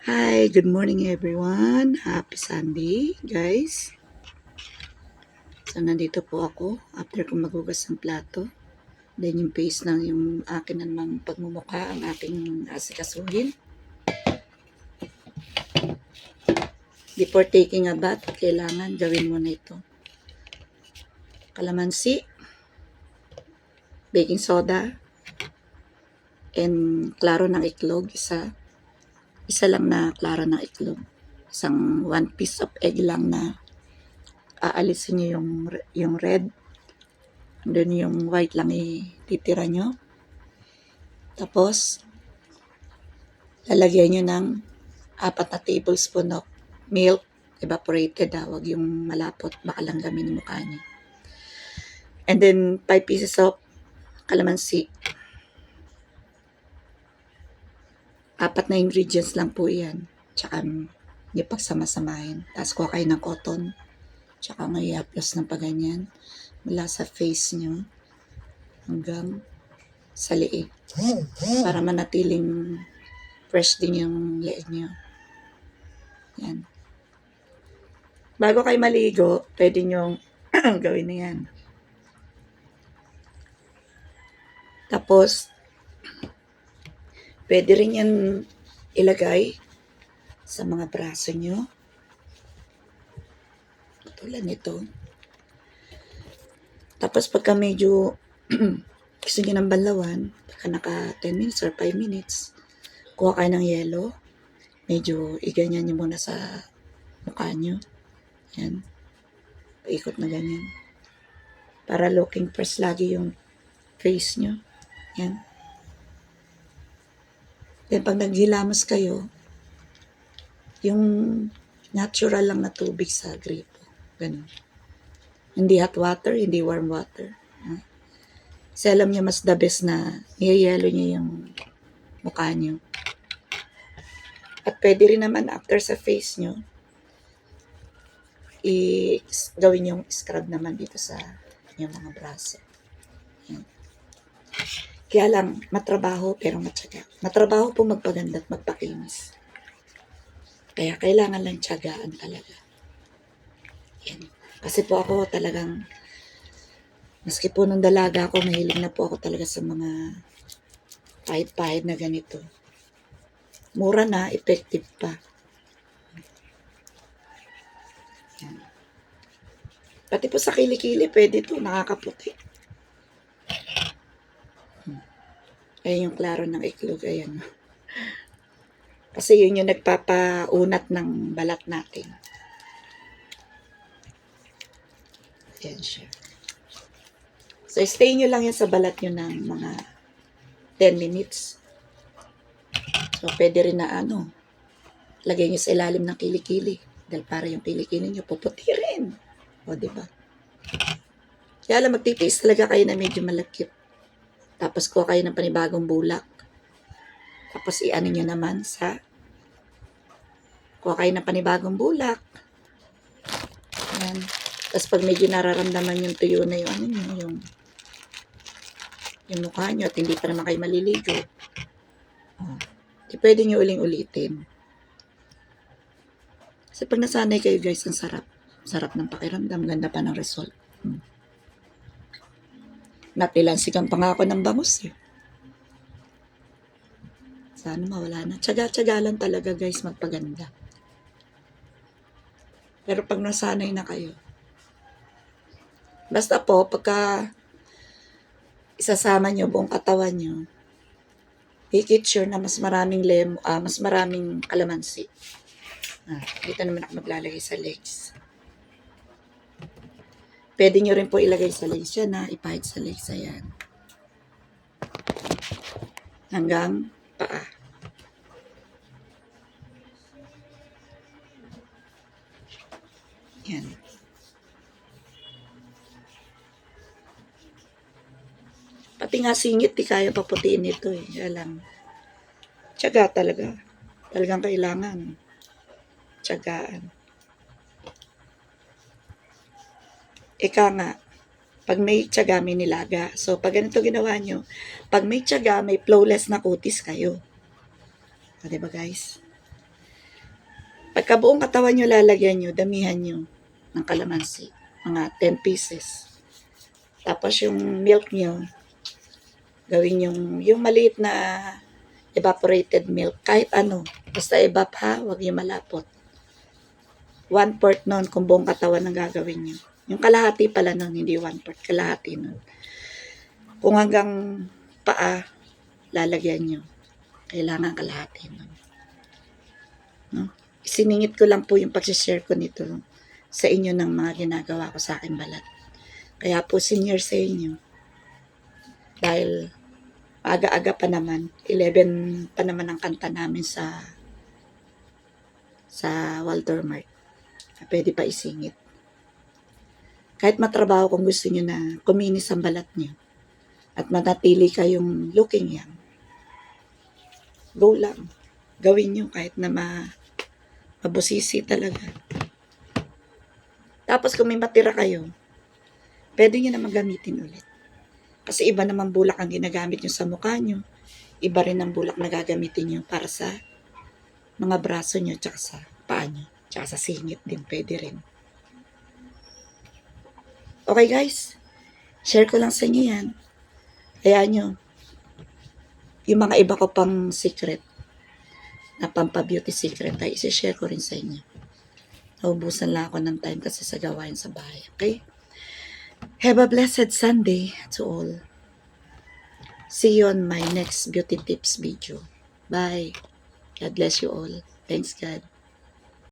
Hi, good morning everyone. Happy Sunday, guys. So, nandito po ako after kong magugas ng plato. Then, yung face ng yung akin namang pagmumukha, ang aking asikasuhin. Before taking a bath, kailangan gawin mo na ito. Kalamansi, baking soda, and klaro ng itlog. Isa lang na klaro ng itlog. Isang 1 piece of egg lang na aalisin niyo yung red. And then yung white lang ititira nyo. Tapos, lalagyan nyo ng 4 na tablespoon of milk, evaporated wag yung malapot, baka lang gamin yung mukha niya. And then, 5 pieces of kalamansi. 4 na ingredients lang po yan. Tsaka, hindi pagsama-samahin. Tapos, kuha kayo ng cotton. Tsaka, may i-plus ng paganyan. Mula sa face nyo hanggang sa liig. Para manatiling fresh din yung leeg nyo. Yan. Bago kayo maligo, pwede nyo gawin na yan. Tapos, pwede rin yan ilagay sa mga braso nyo. Tulad nito. Tapos, pagka medyo gusto nyo ng banlawan, pagka naka 10 minutes or 5 minutes, kuha kayo ng yelo. Medyo iganyan nyo muna sa mukha nyo. Yan. Paikot na ganyan. Para looking fresh lagi yung face nyo. Yan. Then, pag naghilamos kayo, yung natural lang na tubig sa gripo. Ganun. Hindi hot water, hindi warm water. Kasi alam niyo, mas the best na niyayelo niyo yung mukha niyo. At pwede rin naman after sa face niyo, gawin yung scrub naman dito sa yung mga braso. Yan. Kaya lang, matrabaho pero matyaga. Matrabaho po magpaganda at magpakinis. Kaya kailangan lang tiyagaan talaga. Yan. Kasi po ako talagang, maski po nung dalaga ako, mahilig na po ako talaga sa mga pahit-pahit na ganito. Mura na, effective pa. Yan. Pati po sa kilikili, pwede to, nakakaputi. Ayan yung klaro ng iklog, ayan. Kasi yun yung nagpapaunat ng balat natin. Ayan siya. So, stay nyo lang yan sa balat nyo ng mga 10 minutes. So, pwede rin na lagay nyo sa ilalim ng kilikili. Dahil para yung kilikili nyo, puputi rin. O, diba? Kaya lang magtitiis talaga kayo na medyo malakip. Tapos, kuha kayo ng panibagong bulak. Tapos, i-ano nyo naman kuha kayo ng panibagong bulak. Ayan. Tapos, pag medyo nararamdaman yung tuyo na yung mukha nyo at hindi pa naman kayo maliligo, pwede nyo uling-ulitin. Kasi pag nasanay kayo guys, ang sarap. Sarap ng pakiramdam, ganda pa ng result. Napilansikan pa nga ako ng bangus eh. Sana mawala na. Tsaga-tsaga lang talaga guys magpaganda. Pero pag nasanay na kayo, basta po, pagka isasama nyo buong katawan nyo, make it sure na mas maraming kalamansi. Dito naman ako maglalagay sa legs. Pwede nyo rin po ilagay sa legs yan ipahid sa legs, ayan. Hanggang paa. Yan. Pati nga singit, di kaya paputiin ito eh. Kaya lang, tiyaga talaga. Talagang kailangan. Tiyagaan. Ika nga, pag may tiyaga, may nilaga. So, pag ganito ginawa nyo, pag may tiyaga, may flawless na kutis kayo. O, diba guys? Pagka buong katawan nyo lalagyan nyo, damihan nyo ng kalamansi. Mga 10 pieces. Tapos yung milk nyo, gawin yung maliit na evaporated milk. Kahit ano. Basta evap ha, huwag yung malapot. 1/4 nun kung buong katawan ang gagawin nyo. Yung kalahati pala nun, hindi 1/4. Kalahati nun. Kung hanggang paa, lalagyan nyo. Kailangan kalahati nun. No? Isiningit ko lang po yung pag-share ko nito sa inyo ng mga ginagawa ko sa aking balat. Kaya po senior sa inyo. Dahil aga-aga pa naman, 11 pa naman ang kanta namin sa Walter Mart. Pwede pa isingit. Kahit matrabaho kung gusto nyo na kuminis ang balat nyo at manatili kayong looking young, go lang. Gawin nyo kahit na mabusisi talaga. Tapos kung may matira kayo, pwede nyo na magamitin ulit. Kasi iba naman bulak ang ginagamit nyo sa mukha nyo. Iba rin ang bulak na gagamitin nyo para sa mga braso nyo, tsaka sa paa nyo, tsaka sa singit din, pwede rin. Okay guys, share ko lang sa inyo yan. Kaya nyo, yung mga iba ko pang secret, na pampa-beauty secret, ay isi-share ko rin sa inyo. Naubusan lang ako ng time kasi sa gawain sa bahay. Okay? Have a blessed Sunday to all. See you on my next beauty tips video. Bye. God bless you all. Thanks God.